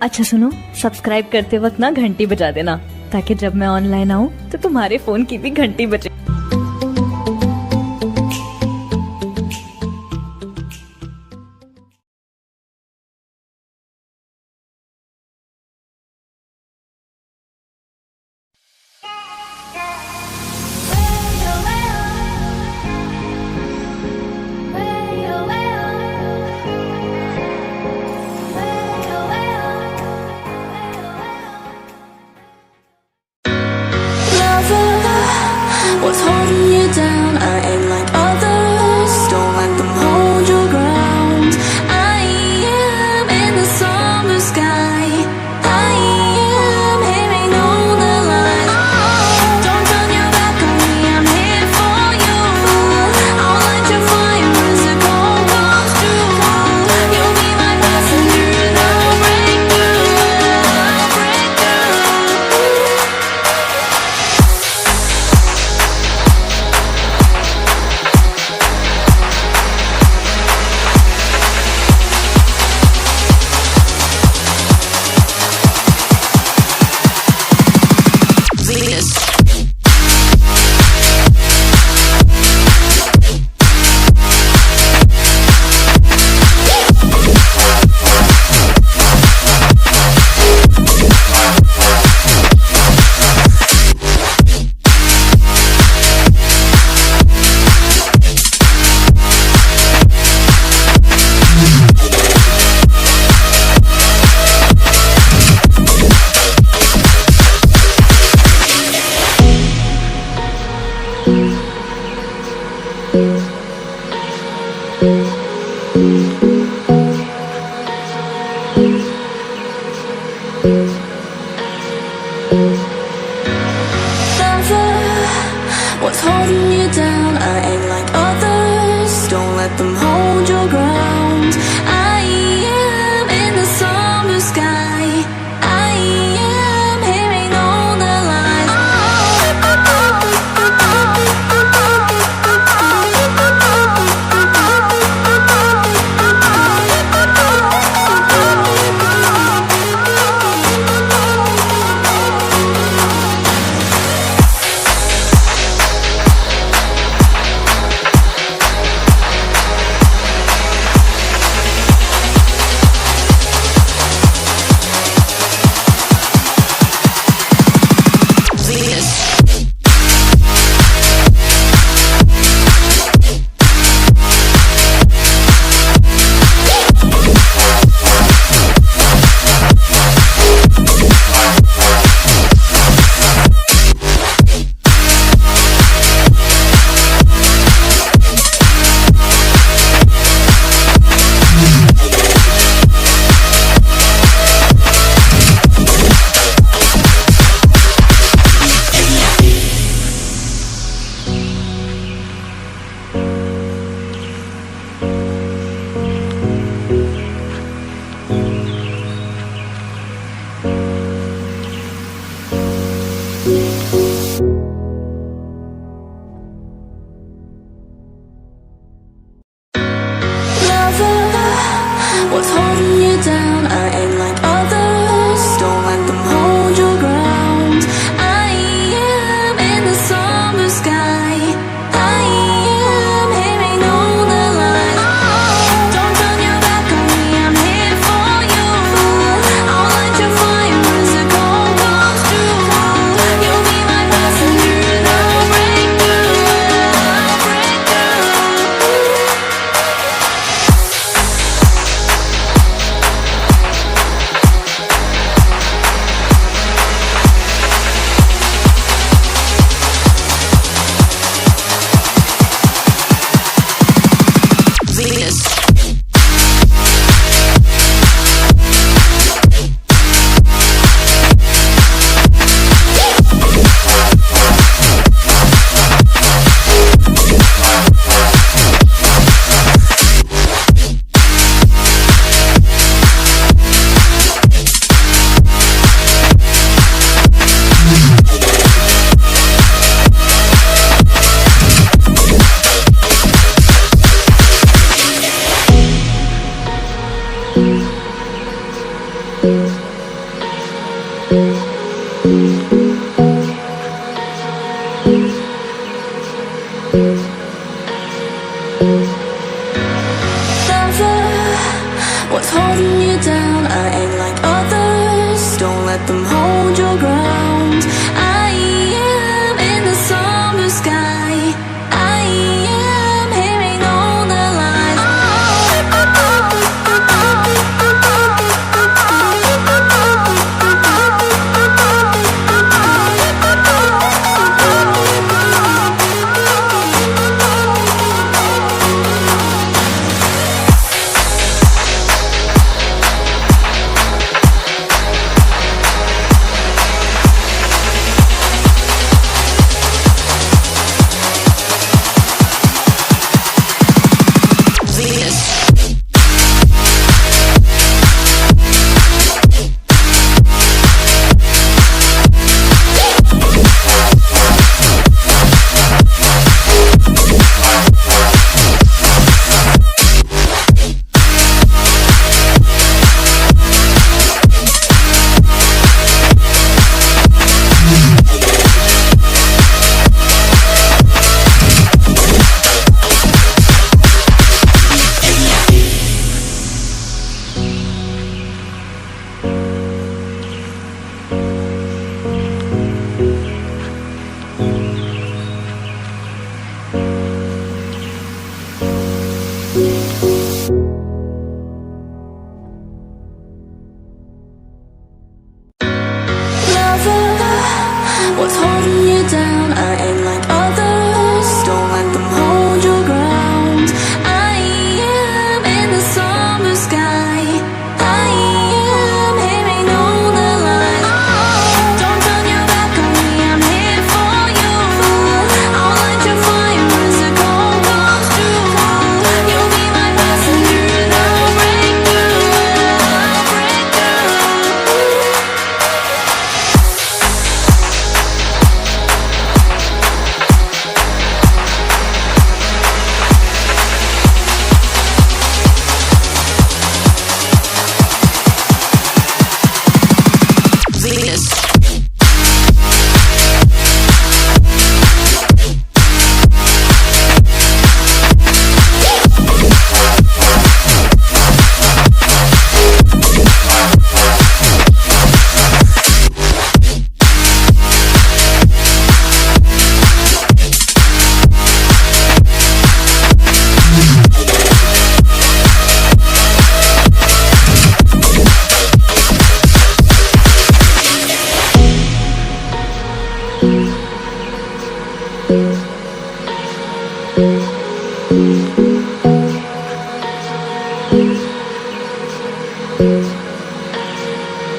अच्छा सुनो, सब्सक्राइब करते वक्त ना घंटी बजा देना, ताकि जब मैं ऑनलाइन आऊँ तो तुम्हारे फोन की भी घंटी बजे। What's holding you down? I ain't like others. Don't let them hold your ground. I am in the summer sky. I am hearing all the lies. Don't turn your back on me, I'm here for you. I'll light your fire as the cold comes through. You'll be my passenger and I'll break through. I'll break through. What's holding you down? I ain't like others. Don't let them hold your ground. I am in the summer sky. I am hearing all the lies. What's holding you down? I ain't like others. Don't let them hold your ground. I am in the summer sky. I am hearing all the lies. Don't turn your back on me, I'm here for you. I'll light your fire as the cold comes through. You'll be my passenger and I'll break through. I'll break through. Picsart.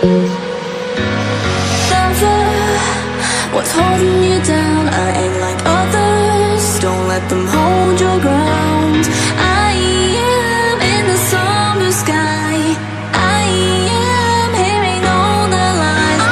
Lover, what's holding you down? I ain't like others. Don't let them hold your ground. I am in the summer sky. I am hearing all the lies.